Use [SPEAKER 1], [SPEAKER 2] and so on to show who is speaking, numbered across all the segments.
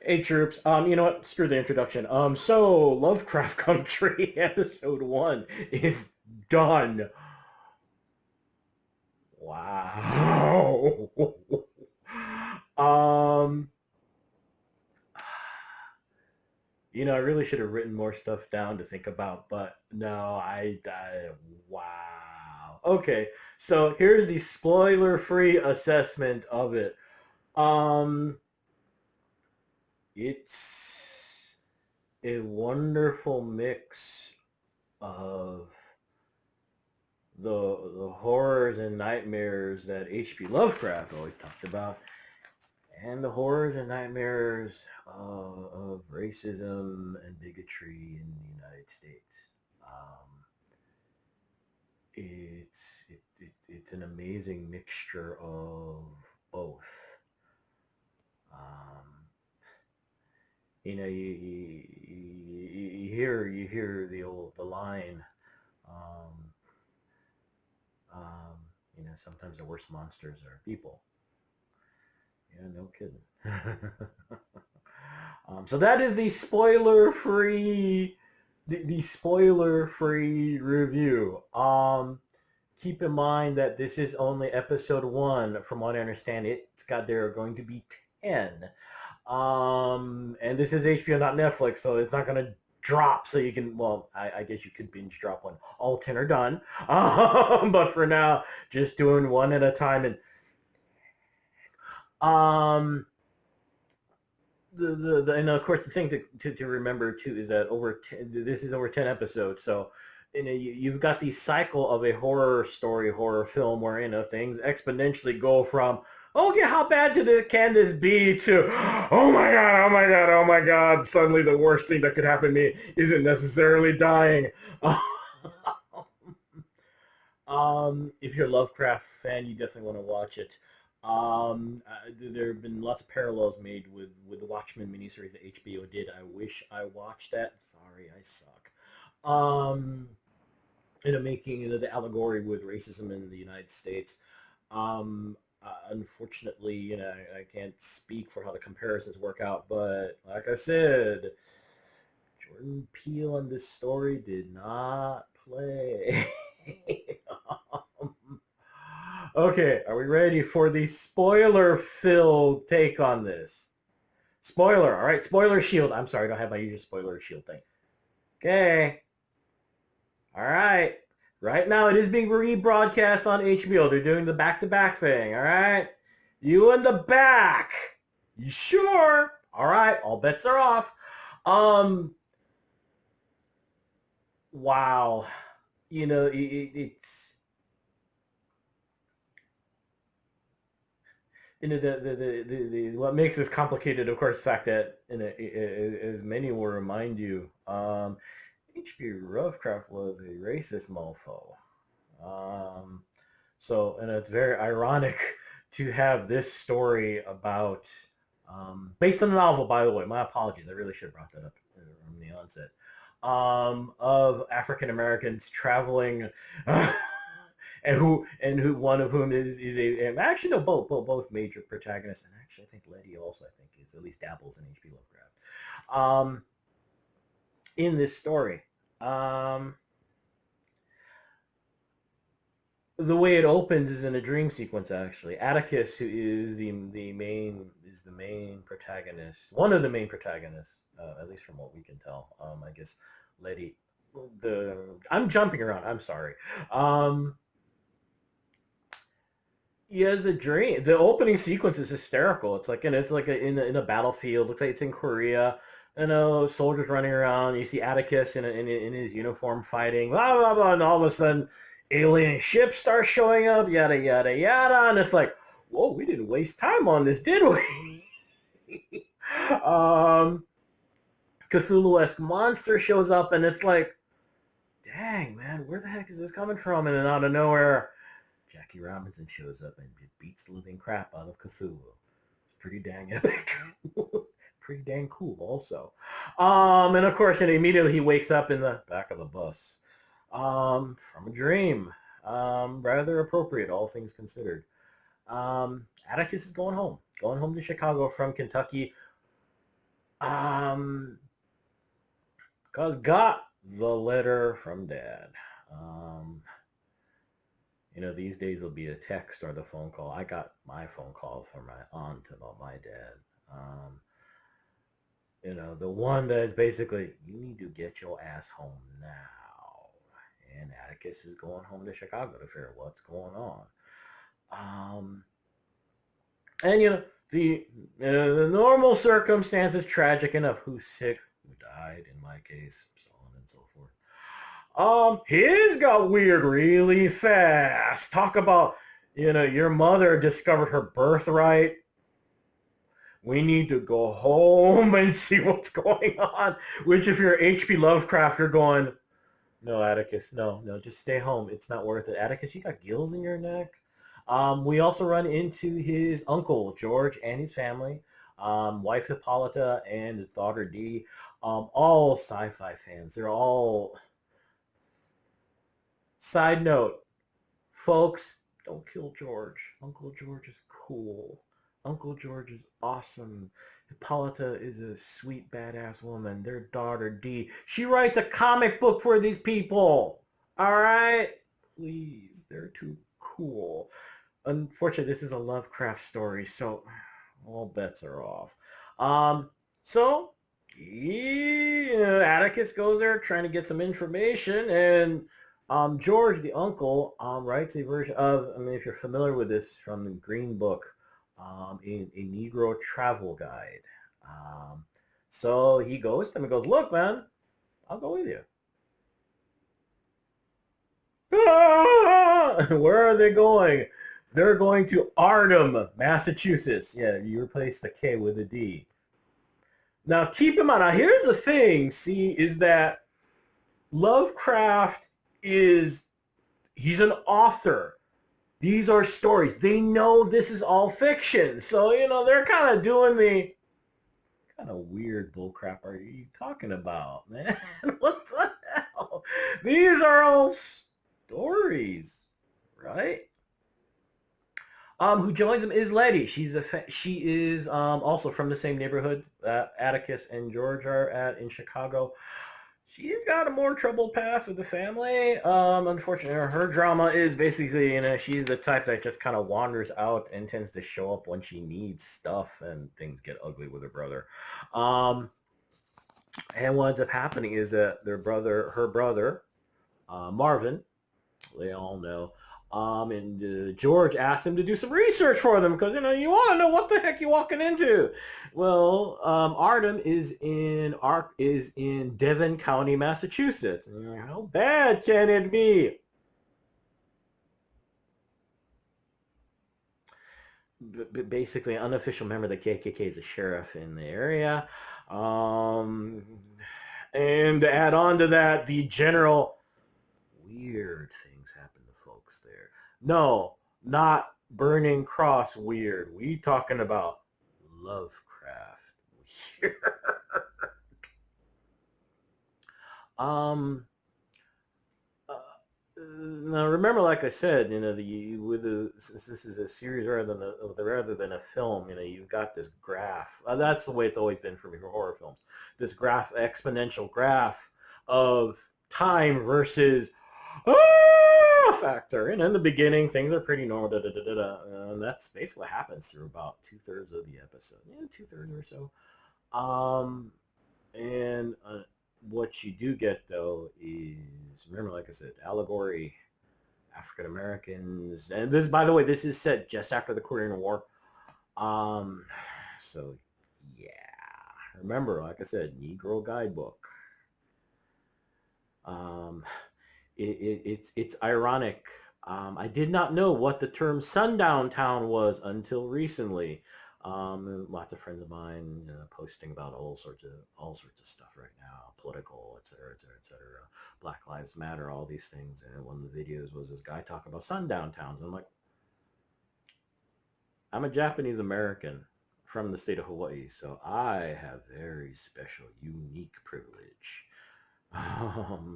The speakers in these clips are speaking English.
[SPEAKER 1] Hey troops, you know what? Screw the introduction. So Lovecraft Country episode 1 is done. Wow. um, I really should have written more stuff down to think about, but no, wow. Okay, so here's the spoiler-free assessment of it. Um, it's a wonderful mix of the horrors and nightmares that H.P. Lovecraft always talked about, and the horrors and nightmares of racism and bigotry in the United States. Um, it's an amazing mixture of both. Um, you hear the line. Um, Um, sometimes the worst monsters are people. Yeah, no kidding. So that is the spoiler-free review. Keep in mind that this is only episode 1. From what I understand, there are going to be 10. And this is HBO, not Netflix, so it's not going to drop so you can, well, I guess you could binge drop when all 10 are done. But for now, just doing one at a time. And um, and of course the thing to remember too is that this is over 10 episodes, so you've got the cycle of a horror story, horror film, where things exponentially go from, oh yeah, how bad can this be, to, oh my god, oh my god, oh my god, suddenly the worst thing that could happen to me isn't necessarily dying. If you're a Lovecraft fan, you definitely want to watch it. There have been lots of parallels made with the Watchmen miniseries that HBO did. I wish I watched that. Sorry, I suck. Um, making the allegory with racism in the United States. Unfortunately, I can't speak for how the comparisons work out, but like I said, Jordan Peele on this story did not play. Okay, are we ready for the spoiler-filled take on this? Spoiler, all right, spoiler shield. I'm sorry, I don't have my usual spoiler shield thing. Okay. All right. Right now, it is being rebroadcast on HBO. They're doing the back-to-back thing, all right? You in the back. You sure? All right, all bets are off. Wow. It's... what makes this complicated, of course, the fact that, as many will remind you, H.P. Lovecraft was a racist mofo. And it's very ironic to have this story about, based on the novel, by the way. My apologies, I really should have brought that up from the onset. Of African Americans traveling, and who one of whom is a, and actually no, both major protagonists, and actually I think Letty also, I think, is at least dabbles in H.P. Lovecraft. In this story, the way it opens is in a dream sequence. Actually, Atticus, who is the main protagonist, one of the main protagonists, at least from what we can tell. I guess Letty, I'm jumping around. I'm sorry. He has a dream. The opening sequence is hysterical. It's like, in a battlefield. Looks like it's in Korea. Soldiers running around. You see Atticus in his uniform fighting. Blah blah blah. And all of a sudden, alien ships start showing up. Yada yada yada. And it's like, whoa, we didn't waste time on this, did we? Cthulhu-esque monster shows up, and it's like, dang man, where the heck is this coming from? And then out of nowhere, Jackie Robinson shows up and beats the living crap out of Cthulhu. It's pretty dang epic. Pretty dang cool also. And of course, immediately he wakes up in the back of the bus from a dream. Rather appropriate, all things considered. Atticus is going home to Chicago from Kentucky, Um, cause got the letter from Dad. Um, these days it'll be a text or the phone call. I got my phone call from my aunt about my dad. Um, the one that is basically, you need to get your ass home now. And Atticus is going home to Chicago to figure out what's going on. Um, and the normal circumstances, tragic enough. Who's sick? Who died? In my case, so on and so forth. His got weird really fast. Talk about, your mother discovered her birthright. We need to go home and see what's going on. Which, if you're H.P. Lovecraft, you're going, no, Atticus, no, just stay home. It's not worth it. Atticus, you got gills in your neck. We also run into his uncle, George, and his family, wife Hippolyta, and his daughter Dee, all sci-fi fans. They're all... Side note, folks, don't kill George. Uncle George is cool. Uncle George is awesome. Hippolyta is a sweet, badass woman. Their daughter, Dee, she writes a comic book for these people. All right? Please, they're too cool. Unfortunately, this is a Lovecraft story, so all bets are off. So, Atticus goes there trying to get some information, and George, the uncle, writes a version of, if you're familiar with this from the Green Book, a Negro travel guide. So he goes to him and goes, look, man, I'll go with you. Where are they going? They're going to Arnhem, Massachusetts. Yeah, you replace the K with a D. Now, keep in mind, now here's the thing, see, is that Lovecraft he's an author. These are stories. They know this is all fiction. So, they're kind of doing the kind of weird bullcrap are you talking about, man? What the hell? These are all stories, right? Who joins him is Letty. She is also from the same neighborhood that Atticus and George are at in Chicago. She's got a more troubled past with the family. Unfortunately, her drama is basically, she's the type that just kind of wanders out and tends to show up when she needs stuff, and things get ugly with her brother. And what ends up happening is that her brother, Marvin, they all know, and George asked him to do some research for them because you want to know what the heck you're walking into. Well, Arnhem is in Devon County, Massachusetts. And you're like, how bad can it be? Basically, an unofficial member of the KKK is a sheriff in the area. And to add on to that, the general weird things happen to folks there. No, not Burning Cross weird. We talking about Lovecraft weird. um. Now remember, like I said, since this is a series rather than a film, you've got this graph. That's the way it's always been for me for horror films. This exponential graph of time versus factor. And in the beginning, things are pretty normal, and that's basically what happens through about 2/3 of the episode. Yeah, 2/3 or so. And what you do get, though, is, remember, like I said, allegory, African Americans, and this, by the way, this is set just after the Korean War. So, yeah. Remember, like I said, Negro guidebook. It's ironic. I did not know what the term sundown town was until recently. Lots of friends of mine posting about all sorts of stuff right now, political, et cetera, et cetera, et cetera. Black Lives Matter, all these things. And one of the videos was this guy talking about sundown towns. I'm like, I'm a Japanese American from the state of Hawaii, so I have very special, unique privilege.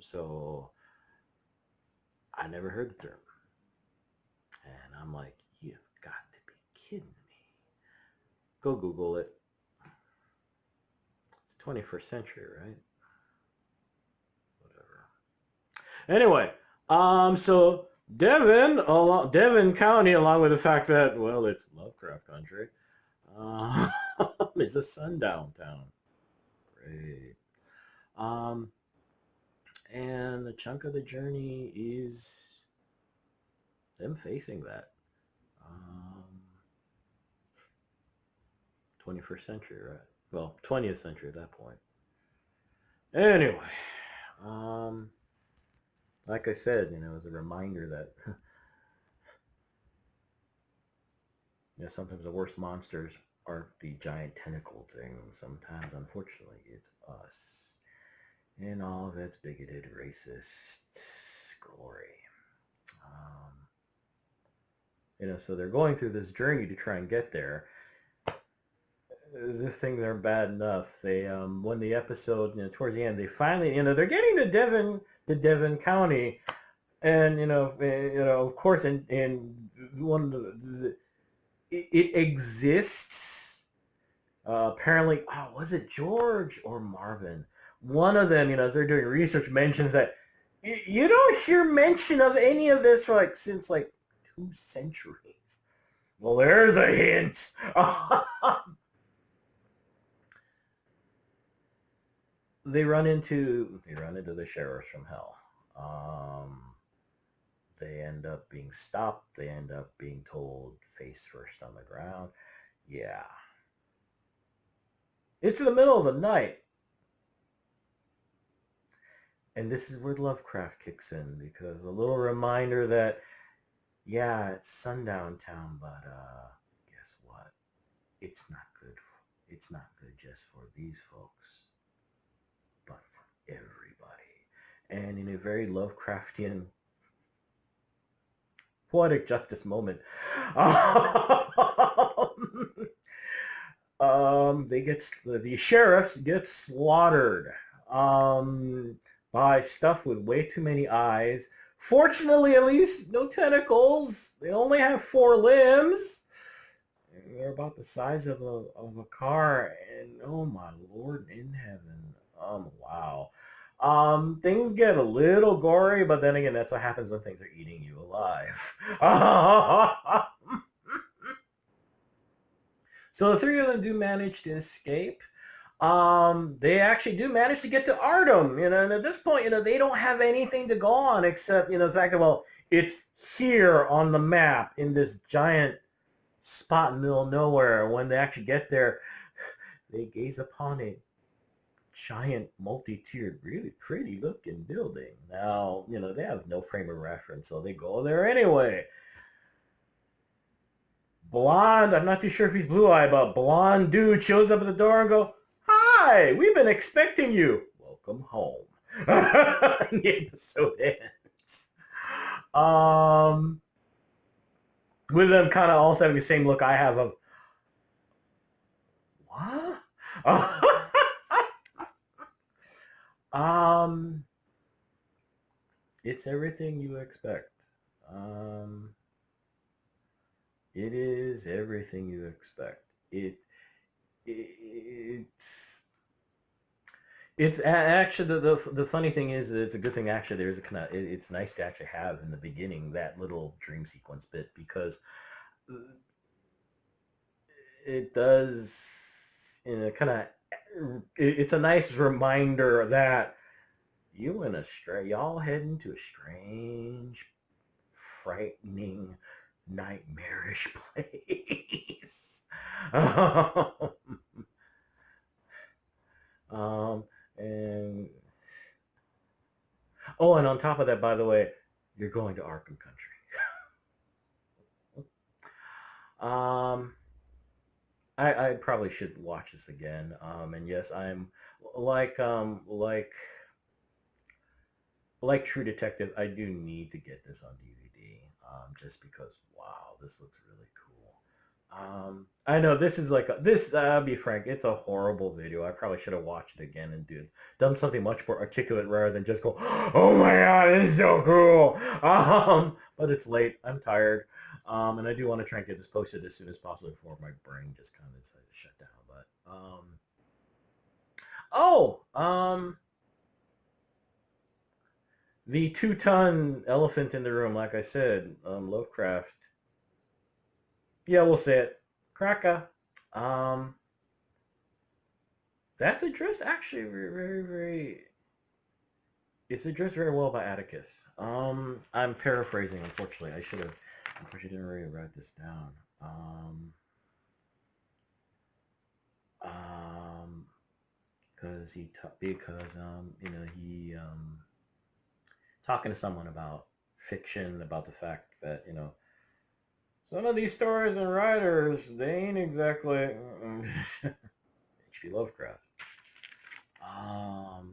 [SPEAKER 1] So I never heard the term. And I'm like, you've got to be kidding me. Go Google it. 21st century, right? Whatever. Anyway, so Devon County, along with the fact that, well, it's Lovecraft Country, uh, is a sundown town. Great. Um, and a chunk of the journey is them facing that. 21st century, right? Well, 20th century at that point. Anyway, like I said, as a reminder that sometimes the worst monsters aren't the giant tentacle things. Sometimes, unfortunately, it's us in all of its bigoted, racist glory. So they're going through this journey to try and get there. As if things aren't bad enough, they when the episode, towards the end, they finally, they're getting to Devon County, and of course, in one of it exists. Apparently, was it George or Marvin? One of them, as they're doing research, mentions that you don't hear mention of any of this for since 2 centuries. Well, there's a hint. They run into the sheriffs from hell. They end up being stopped. They end up being told face first on the ground. Yeah. It's in the middle of the night. And this is where Lovecraft kicks in, because a little reminder that, yeah, it's sundown town, but guess what? It's not good. It's not good just for these folks, but for everybody. And in a very Lovecraftian poetic justice moment, the sheriffs get slaughtered by stuff with way too many eyes. Fortunately, at least no tentacles. They only have 4 limbs. And they're about the size of a car. And oh my Lord in heaven. Wow. Things get a little gory, but then again, that's what happens when things are eating you alive. So the 3 of them do manage to escape. They actually do manage to get to Artem, and at this point, they don't have anything to go on except, the fact that, well, it's here on the map in this giant spot in the middle of nowhere. When they actually get there, they gaze upon a giant multi-tiered, really pretty looking building. Now, they have no frame of reference, so they go there anyway. Blonde, I'm not too sure if he's blue-eyed, but blonde dude shows up at the door and go, "Hi, we've been expecting you. Welcome home." The episode ends. With them kind of also having the same look I have of, what? It's everything you expect. It is everything you expect. It's actually the funny thing is, it's a good thing actually. There's a kind of, it's nice to actually have in the beginning that little dream sequence bit, because it does it's a nice reminder that y'all head into a strange, frightening, nightmarish place. And on top of that, by the way, you're going to Arkham Country. I probably should watch this again. And yes, I'm like True Detective, I do need to get this on DVD, just because, wow, this looks really cool. I know this is I'll be frank, it's a horrible video. I probably should have watched it again and done something much more articulate rather than just go, "Oh my God, this is so cool." But it's late, I'm tired, and I do want to try and get this posted as soon as possible before my brain just kind of decides to shut down. But Oh, the 2-ton elephant in the room, like I said, Lovecraft. Yeah, we'll say it. Kraka. Um, that's addressed actually very. It's addressed very well by Atticus. I'm paraphrasing, unfortunately. I should have, unfortunately, didn't really write this down. Um, because he talking to someone about fiction, about the fact that some of these stories and writers, they ain't exactly H.P. Lovecraft.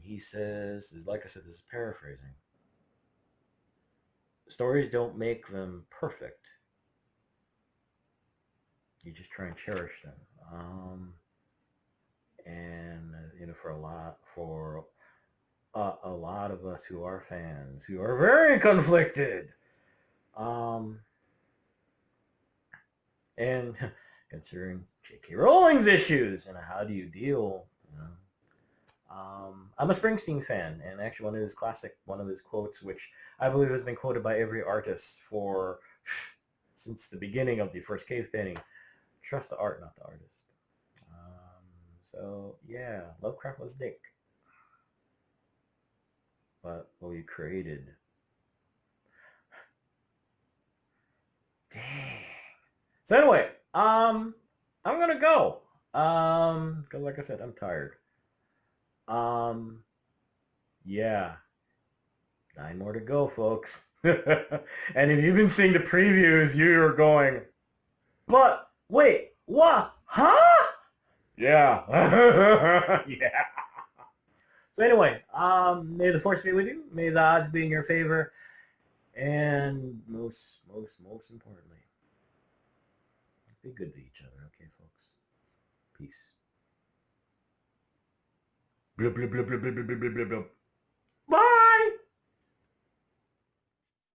[SPEAKER 1] He says, like I said, this is paraphrasing. Stories don't make them perfect. You just try and cherish them. And for a lot of us who are fans, who are very conflicted, and considering J.K. Rowling's issues, and how do you deal? I'm a Springsteen fan, and actually one of his quotes, which I believe has been quoted by every artist since the beginning of the first cave painting: "Trust the art, not the artist." So yeah, Lovecraft was Dick, but what we created, dang. So anyway, I'm gonna go. Because like I said, I'm tired. Um, yeah, 9 more to go, folks. And if you've been seeing the previews, you're going, but wait, what? Huh? Yeah. Yeah. So anyway, may the force be with you. May the odds be in your favor. And most importantly, let's be good to each other, okay, folks? Peace. Blub, blub, blub, blub, blub, blub, blub, blub.